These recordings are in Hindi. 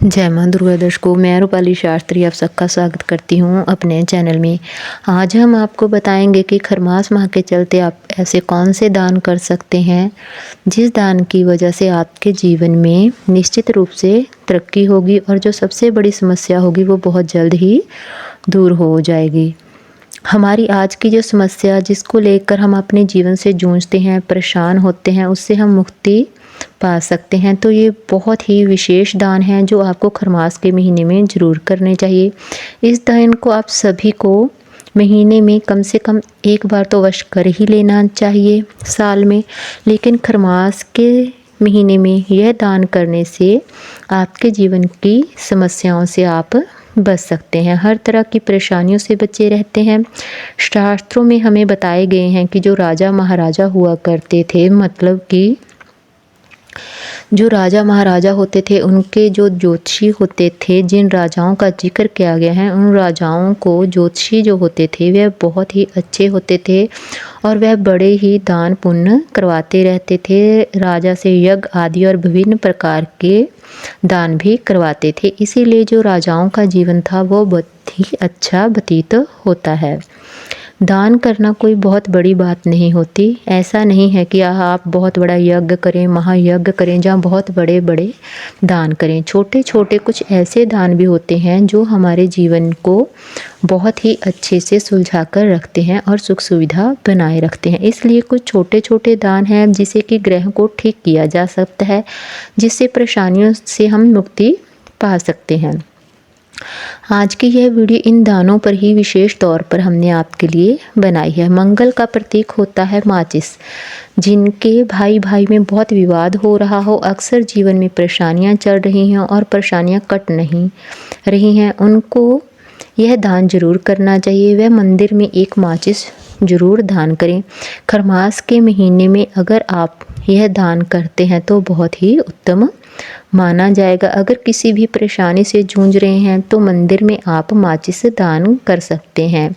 जय माँ दुर्गा दर्शकों, मैं रूपाली शास्त्री आप सबका स्वागत करती हूँ अपने चैनल में। आज हम आपको बताएंगे कि खरमास माह के चलते आप ऐसे कौन से दान कर सकते हैं जिस दान की वजह से आपके जीवन में निश्चित रूप से तरक्की होगी और जो सबसे बड़ी समस्या होगी वो बहुत जल्द ही दूर हो जाएगी। हमारी आज की जो समस्या जिसको लेकर हम अपने जीवन से जूझते हैं, परेशान होते हैं, उससे हम मुक्ति पा सकते हैं। तो ये बहुत ही विशेष दान है जो आपको खरमास के महीने में ज़रूर करने चाहिए। इस दान को आप सभी को महीने में कम से कम एक बार तो अवश्य कर ही लेना चाहिए साल में, लेकिन खरमास के महीने में यह दान करने से आपके जीवन की समस्याओं से आप बच सकते हैं, हर तरह की परेशानियों से बचे रहते हैं। शास्त्रों में हमें बताए गए हैं कि जो राजा महाराजा हुआ करते थे, मतलब कि जो राजा महाराजा होते थे उनके जो ज्योतिषी होते थे, जिन राजाओं का जिक्र किया गया है उन राजाओं को ज्योतिषी जो होते थे वह बहुत ही अच्छे होते थे और वह बड़े ही दान पुण्य करवाते रहते थे। राजा से यज्ञ आदि और विभिन्न प्रकार के दान भी करवाते थे, इसीलिए जो राजाओं का जीवन था वो बहुत ही अच्छा व्यतीत होता है। दान करना कोई बहुत बड़ी बात नहीं होती। ऐसा नहीं है कि आप बहुत बड़ा यज्ञ करें, महायज्ञ करें जहाँ बहुत बड़े बड़े दान करें। छोटे छोटे कुछ ऐसे दान भी होते हैं जो हमारे जीवन को बहुत ही अच्छे से सुलझा कर रखते हैं और सुख सुविधा बनाए रखते हैं। इसलिए कुछ छोटे छोटे दान हैं जिसे कि ग्रह को ठीक किया जा सकता है, जिससे परेशानियों से हम मुक्ति पा सकते हैं। आज की यह वीडियो इन दानों पर ही विशेष तौर पर हमने आपके लिए बनाई है। मंगल का प्रतीक होता है माचिस। जिनके भाई भाई में बहुत विवाद हो रहा हो, अक्सर जीवन में परेशानियां चल रही हैं और परेशानियां कट नहीं रही हैं, उनको यह दान जरूर करना चाहिए। वह मंदिर में एक माचिस जरूर दान करें। खरमास के महीने में अगर आप यह दान करते हैं तो बहुत ही उत्तम माना जाएगा। अगर किसी भी परेशानी से जूझ रहे हैं तो मंदिर में आप माचिस दान कर सकते हैं।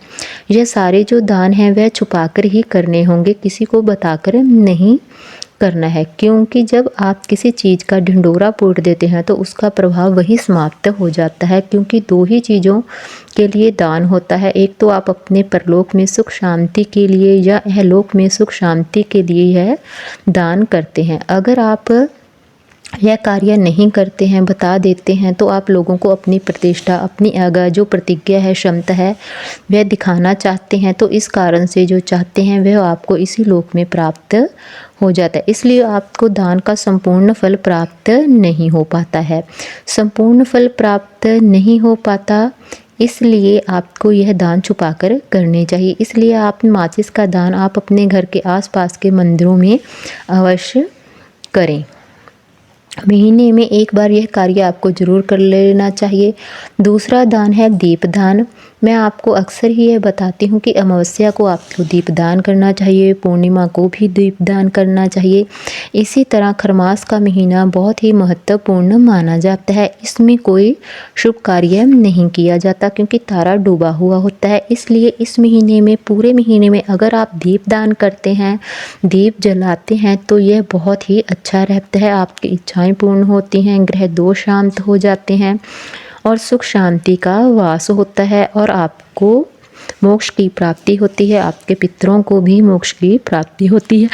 यह सारे जो दान हैं वह छुपाकर ही करने होंगे, किसी को बताकर नहीं करना है, क्योंकि जब आप किसी चीज़ का ढिंढोरा फोड़ देते हैं तो उसका प्रभाव वहीं समाप्त हो जाता है। क्योंकि दो ही चीज़ों के लिए दान होता है, एक तो आप अपने परलोक में सुख शांति के लिए या इहलोक में सुख शांति के लिए यह दान करते हैं। अगर आप यह कार्य नहीं करते हैं, बता देते हैं, तो आप लोगों को अपनी प्रतिष्ठा, अपनी जो प्रतिज्ञा है, क्षमता है, वह दिखाना चाहते हैं। तो इस कारण से जो चाहते हैं वह आपको इसी लोक में प्राप्त हो जाता है। इसलिए आपको दान का संपूर्ण फल प्राप्त नहीं हो पाता है। संपूर्ण फल प्राप्त नहीं हो पाता, इसलिए आपको यह दान छुपाकर करने चाहिए। इसलिए आप माचिस का दान आप अपने घर के आसपास के मंदिरों में अवश्य करें। महीने में एक बार यह कार्य आपको जरूर कर लेना चाहिए। दूसरा दान है दीपदान। मैं आपको अक्सर ही यह बताती हूँ कि अमावस्या को आपको दीपदान करना चाहिए, पूर्णिमा को भी दीपदान करना चाहिए। इसी तरह खरमास का महीना बहुत ही महत्वपूर्ण माना जाता है। इसमें कोई शुभ कार्य नहीं किया जाता क्योंकि तारा डूबा हुआ होता है। इसलिए इस महीने में, पूरे महीने में अगर आप दीपदान करते हैं, दीप जलाते हैं, तो यह बहुत ही अच्छा रहता है। आपकी इच्छाएं पूर्ण होती हैं, ग्रह दोष शांत हो जाते हैं और सुख शांति का वास होता है और आपको मोक्ष की प्राप्ति होती है। आपके पितरों को भी मोक्ष की प्राप्ति होती है।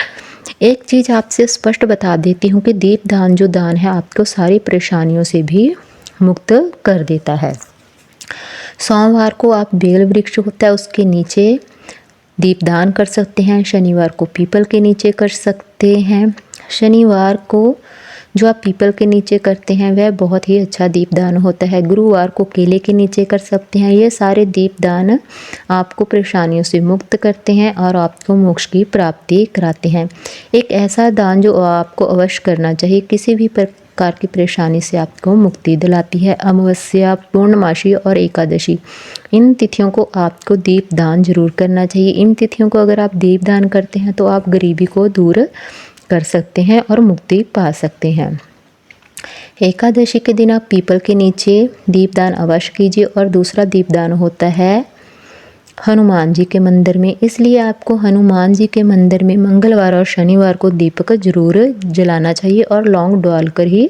एक चीज़ आपसे स्पष्ट बता देती हूँ कि दीपदान जो दान है आपको सारी परेशानियों से भी मुक्त कर देता है। सोमवार को आप बेल वृक्ष होता है उसके नीचे दीपदान कर सकते हैं। शनिवार को पीपल के नीचे कर सकते हैं। शनिवार को जो आप पीपल के नीचे करते हैं वह बहुत ही अच्छा दीपदान होता है। गुरुवार को केले के नीचे कर सकते हैं। ये सारे दीपदान आपको परेशानियों से मुक्त करते हैं और आपको मोक्ष की प्राप्ति कराते हैं। एक ऐसा दान जो आपको अवश्य करना चाहिए, किसी भी प्रकार की परेशानी से आपको मुक्ति दिलाती है। अमावस्या, पूर्णमासी और एकादशी, इन तिथियों को आपको दीपदान जरूर करना चाहिए। इन तिथियों को अगर आप दीपदान करते हैं तो आप गरीबी को दूर कर सकते हैं और मुक्ति पा सकते हैं। एकादशी के दिन आप पीपल के नीचे दीपदान अवश्य कीजिए। और दूसरा दीपदान होता है हनुमान जी के मंदिर में। इसलिए आपको हनुमान जी के मंदिर में मंगलवार और शनिवार को दीपक जरूर जलाना चाहिए और लौंग डालकर ही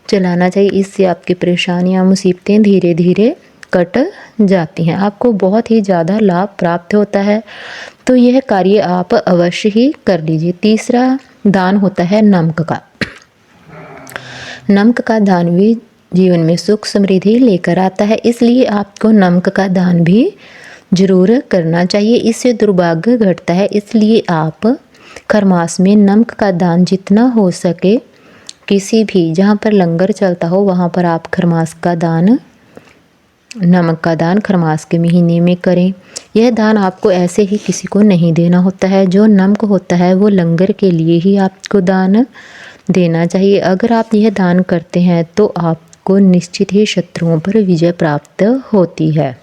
चलाना चाहिए। इससे आपकी परेशानियाँ, मुसीबतें धीरे धीरे कट जाती हैं, आपको बहुत ही ज़्यादा लाभ प्राप्त होता है। तो यह कार्य आप अवश्य ही कर लीजिए। तीसरा दान होता है नमक का। नमक का दान भी जीवन में सुख समृद्धि लेकर आता है, इसलिए आपको नमक का दान भी जरूर करना चाहिए। इससे दुर्भाग्य घटता है, इसलिए आप खरमास में नमक का दान जितना हो सके, किसी भी जहाँ पर लंगर चलता हो वहाँ पर आप खरमास का दान, नमक का दान खरमास के महीने में करें। यह दान आपको ऐसे ही किसी को नहीं देना होता है। जो नमक होता है वो लंगर के लिए ही आपको दान देना चाहिए। अगर आप यह दान करते हैं तो आपको निश्चित ही शत्रुओं पर विजय प्राप्त होती है।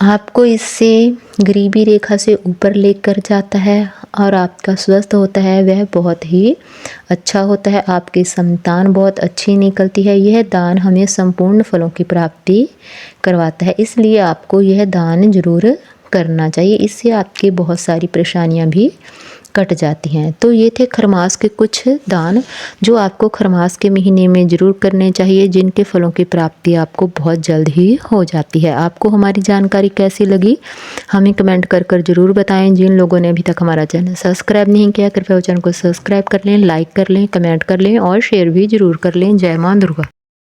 आपको इससे गरीबी रेखा से ऊपर लेकर जाता है और आपका स्वस्थ होता है वह बहुत ही अच्छा होता है। आपकी संतान बहुत अच्छी निकलती है। यह दान हमें संपूर्ण फलों की प्राप्ति करवाता है, इसलिए आपको यह दान जरूर करना चाहिए। इससे आपकी बहुत सारी परेशानियां भी कट जाती हैं। तो ये थे खरमास के कुछ दान जो आपको खरमास के महीने में ज़रूर करने चाहिए, जिनके फलों की प्राप्ति आपको बहुत जल्द ही हो जाती है। आपको हमारी जानकारी कैसी लगी हमें कमेंट कर कर ज़रूर बताएं। जिन लोगों ने अभी तक हमारा चैनल सब्सक्राइब नहीं किया, कृपया चैनल को सब्सक्राइब कर लें, लाइक कर लें, कमेंट कर लें और शेयर भी ज़रूर कर लें। जय माँ दुर्गा।